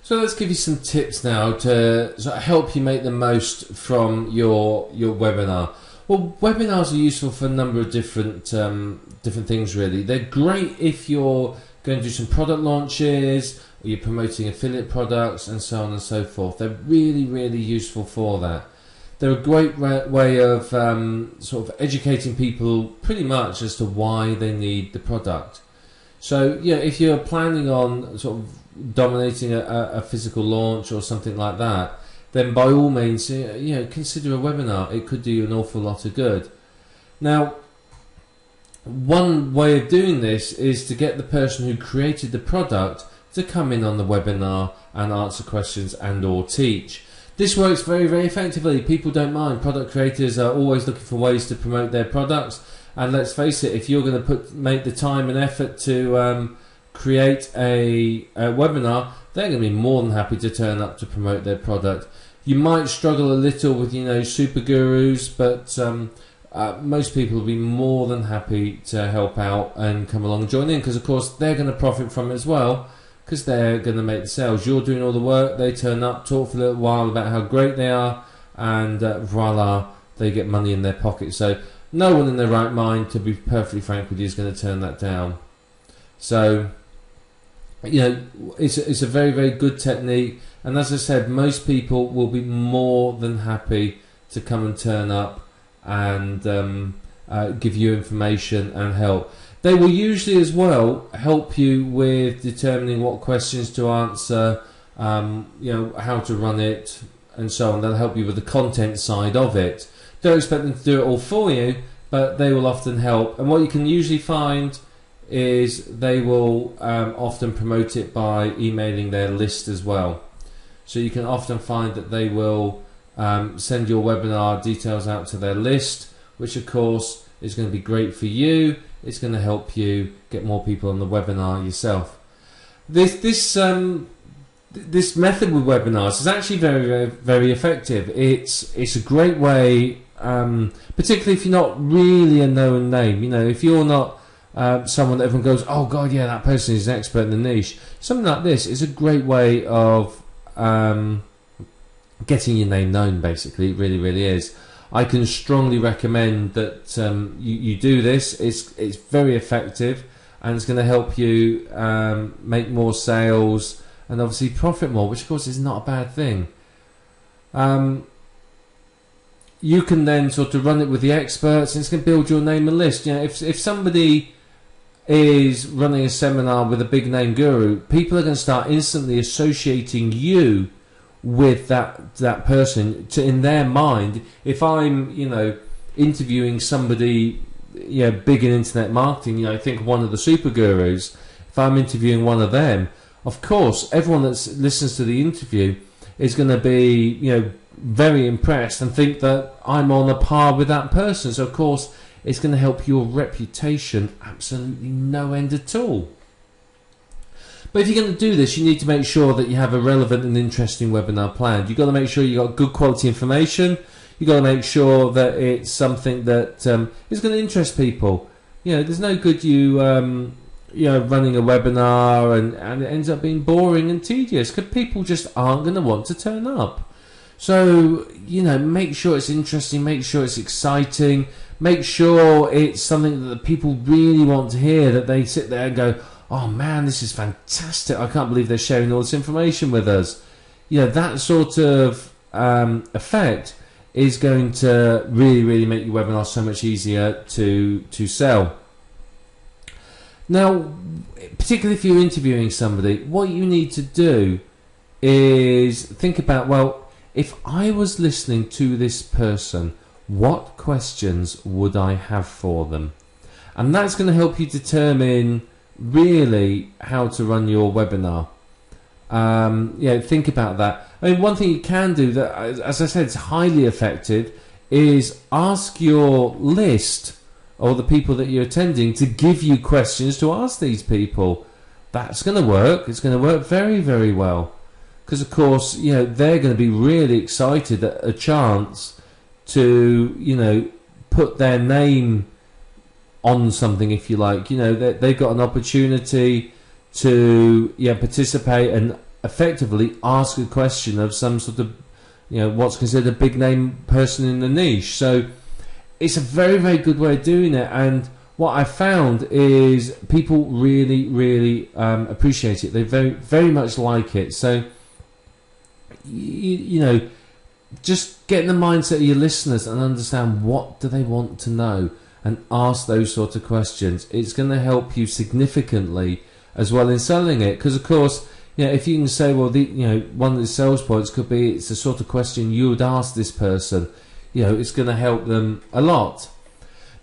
So let's give you some tips now to sort of help you make the most from your webinar. Well, webinars are useful for a number of different things really. They're great if you're going to do some product launches, or you're promoting affiliate products and so on and so forth. They're really, really useful for that. They're a great way of sort of educating people pretty much as to why they need the product. So yeah, if you're planning on sort of dominating a physical launch or something like that, then by all means, consider a webinar. It could do you an awful lot of good. Now, one way of doing this is to get the person who created the product to come in on the webinar and answer questions and or teach. This works very, very effectively. People don't mind. Product creators are always looking for ways to promote their products. And let's face it, if you're going to make the time and effort to create a webinar, they're going to be more than happy to turn up to promote their product. You might struggle a little with, super gurus, but most people will be more than happy to help out and come along and join in, because of course they're going to profit from it as well, because they're going to make the sales. You're doing all the work, they turn up, talk for a little while about how great they are, and voila, they get money in their pocket. So no one in their right mind, to be perfectly frank with you, is going to turn that down. So it's a very, very good technique, and as I said, most people will be more than happy to come and turn up and give you information and help. They will usually as well help you with determining what questions to answer, how to run it and so on. They'll help you with the content side of it. Don't expect them to do it all for you, but they will often help. And what you can usually find is they will often promote it by emailing their list as well. So you can often find that they will send your webinar details out to their list, which of course is going to be great for you. It's going to help you get more people on the webinar yourself. This method with webinars is actually very, very, very effective. It's a great way, particularly if you're not really a known name. If you're not someone that everyone goes, oh god, yeah, that person is an expert in the niche. Something like this is a great way of getting your name known. Basically, it really, really is. I can strongly recommend that you do this. It's very effective, and it's going to help you make more sales and obviously profit more, which of course is not a bad thing. You can then sort of run it with the experts, and it's going to build your name and list. If somebody is running a seminar with a big name guru, people are going to start instantly associating you with that person. In their mind, if I'm interviewing somebody big in internet marketing, I think one of the super gurus, if I'm interviewing one of them, of course everyone that listens to the interview is going to be very impressed and think that I'm on a par with that person. So of course it's going to help your reputation absolutely no end at all. But if you're going to do this, you need to make sure that you have a relevant and interesting webinar planned. You've got to make sure you've got good quality information. You've got to make sure that it's something that is going to interest people. There's no good you running a webinar and it ends up being boring and tedious, because people just aren't going to want to turn up. So, make sure it's interesting, make sure it's exciting, make sure it's something that the people really want to hear, that they sit there and go, oh man, this is fantastic, I can't believe they're sharing all this information with us. That sort of effect is going to really, really make your webinar so much easier to sell. Now, particularly if you're interviewing somebody, what you need to do is think about, well, if I was listening to this person, what questions would I have for them? And that's going to help you determine really how to run your webinar. Think about that. I mean, one thing you can do that, as I said, it's highly effective, is ask your list or the people that you're attending to give you questions to ask these people. That's going to work. It's going to work very, very well, because of course they're going to be really excited at a chance to put their name on something, if you like. They've got an opportunity to participate and effectively ask a question of some sort of, what's considered a big name person in the niche. So it's a very, very good way of doing it, and what I found is people really, really appreciate it. They very, very much like it. So, just get in the mindset of your listeners and understand what do they want to know, and ask those sort of questions. It's going to help you significantly as well in selling it, because of course, if you can say, well, one of the sales points could be it's the sort of question you would ask this person. It's going to help them a lot.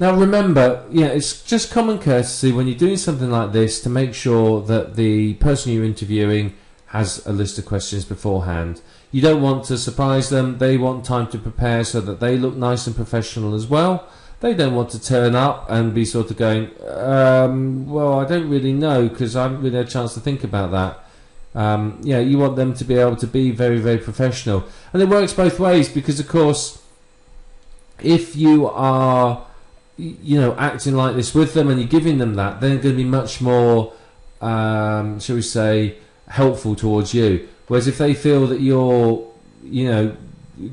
Now remember, it's just common courtesy when you're doing something like this to make sure that the person you're interviewing has a list of questions beforehand. You don't want to surprise them. They want time to prepare so that they look nice and professional as well. They don't want to turn up and be sort of going, well, I don't really know because I haven't really had a chance to think about that. You want them to be able to be very, very professional. And it works both ways, because of course, if you are acting like this with them and you're giving them that, then they're going to be much more, shall we say, helpful towards you. Whereas if they feel that you're,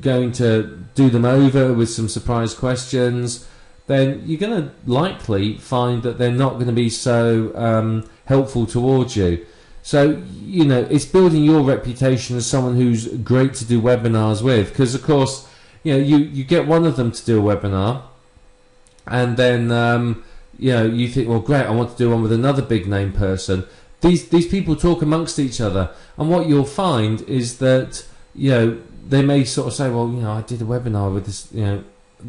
going to do them over with some surprise questions, then you're going to likely find that they're not going to be so helpful towards you. So, it's building your reputation as someone who's great to do webinars with, because of course, you get one of them to do a webinar, and then you think, well, great, I want to do one with another big name person. These people talk amongst each other, and what you'll find is that they may sort of say, well, I did a webinar with this,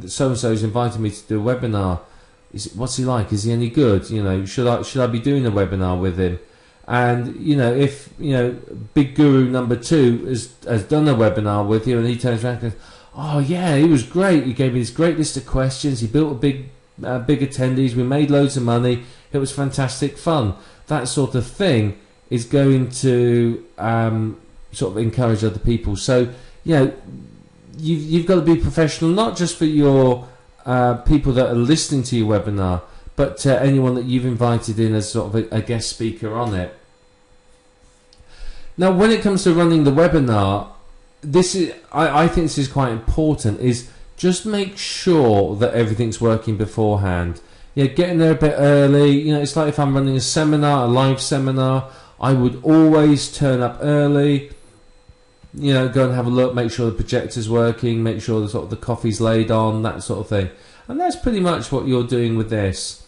so and so's invited me to do a webinar. What's he like? Is he any good? Should I be doing a webinar with him? And if big guru number 2 has done a webinar with you, and he turns around and goes, oh yeah, he was great. He gave me this great list of questions. He built a big attendees. We made loads of money. It was fantastic fun. That sort of thing is going to sort of encourage other people. So you've got to be professional, not just for your people that are listening to your webinar, but anyone that you've invited in as sort of a guest speaker on it. Now, when it comes to running the webinar, I think this is quite important, is just make sure that everything's working beforehand. Get in there a bit early. It's like if I'm running a seminar, a live seminar, I would always turn up early, go and have a look, make sure the projector's working, make sure the coffee's laid on, that sort of thing. And that's pretty much what you're doing with this,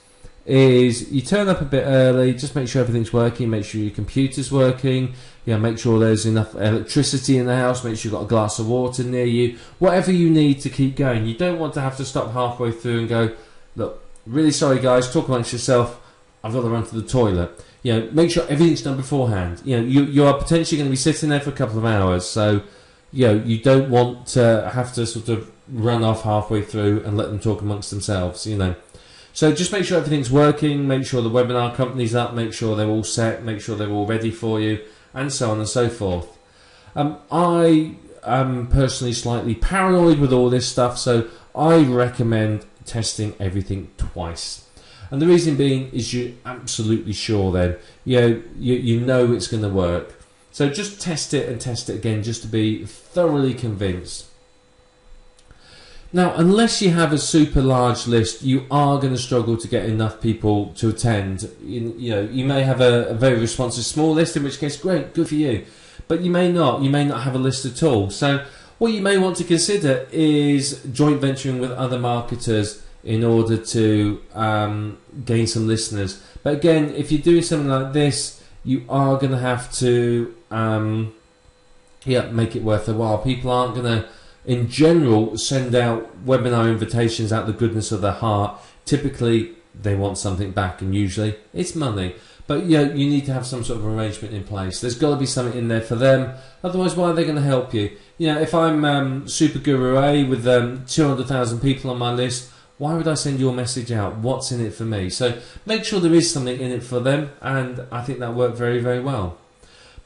is you turn up a bit early, just make sure everything's working, make sure your computer's working, make sure there's enough electricity in the house, make sure you've got a glass of water near you, whatever you need to keep going. You don't want to have to stop halfway through and go, look, really sorry guys, talk amongst yourself, I've got to run to the toilet. Make sure everything's done beforehand. You are potentially going to be sitting there for a couple of hours, so you don't want to have to sort of run off halfway through and let them talk amongst themselves. So just make sure everything's working, make sure the webinar company's up, make sure they're all set, make sure they're all ready for you, and so on and so forth. I am personally slightly paranoid with all this stuff, so I recommend testing everything twice. And the reason being is you're absolutely sure then, you know it's going to work. So just test it and test it again just to be thoroughly convinced. Now, unless you have a super large list, you are going to struggle to get enough people to attend. You may have a very responsive small list, in which case, great, good for you. But you may not. You may not have a list at all. So what you may want to consider is joint venturing with other marketers in order to gain some listeners. But again, if you're doing something like this, you are going to have to make it worth the while. People aren't going to, in general, send out webinar invitations out of the goodness of their heart. Typically, they want something back, and usually it's money. But you need to have some sort of arrangement in place. There's got to be something in there for them. Otherwise, why are they going to help you? If I'm Super Guru A with 200,000 people on my list, why would I send your message out? What's in it for me? So make sure there is something in it for them, and I think that worked very, very well.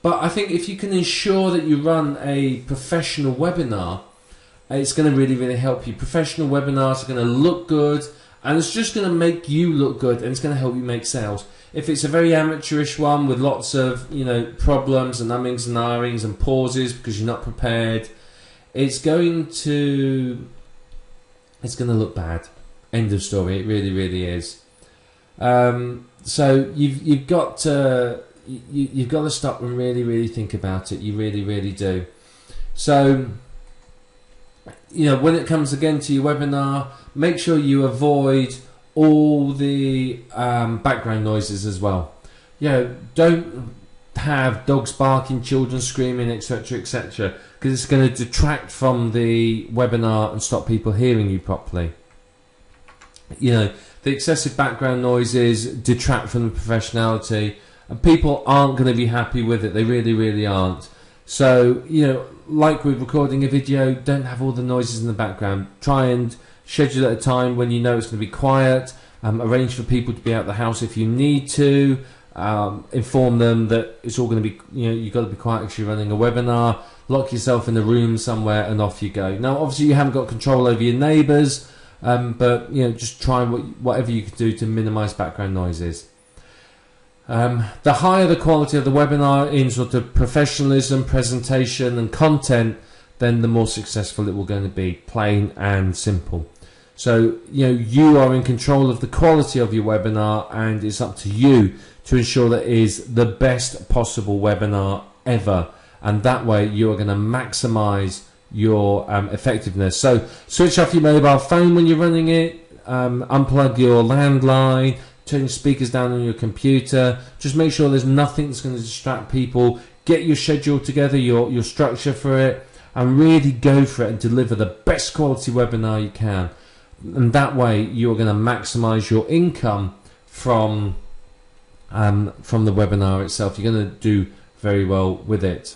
But I think if you can ensure that you run a professional webinar, it's going to really, really help you. Professional webinars are going to look good, and it's just going to make you look good, and it's going to help you make sales. If it's a very amateurish one with lots of, you know, problems and ummings and ahhings and pauses because you're not prepared, it's going to look bad. End of story. It really, really is. So you've got to stop and really, really think about it. You really, really do. So, you know, when it comes again to your webinar, make sure you avoid all the background noises as well. You know, don't have dogs barking, children screaming, etc., etc., because it's going to detract from the webinar and stop people hearing you properly. You know, the excessive background noises detract from the professionality, and people aren't going to be happy with it. They really, really aren't. So, you know, like with recording a video, don't have all the noises in the background. Try and schedule at a time when you know it's going to be quiet. Arrange for people to be out of the house if you need to. Inform them that it's all going to be, you know, you've got to be quiet because you're running a webinar. Lock yourself in a room somewhere and off you go. Now, obviously, you haven't got control over your neighbours, but, you know, just try whatever you can do to minimise background noises. The higher the quality of the webinar in sort of professionalism, presentation and content, then the more successful it will going to be, plain and simple. So, you know, you are in control of the quality of your webinar, and it's up to you to ensure that it is the best possible webinar ever, and that way you are going to maximize your effectiveness. So switch off your mobile phone when you're running it, unplug your landline, turn your speakers down on your computer. Just make sure there's nothing that's going to distract people. Get your schedule together, your structure for it, and really go for it and deliver the best quality webinar you can. And that way you're going to maximize your income from the webinar itself. You're going to do very well with it.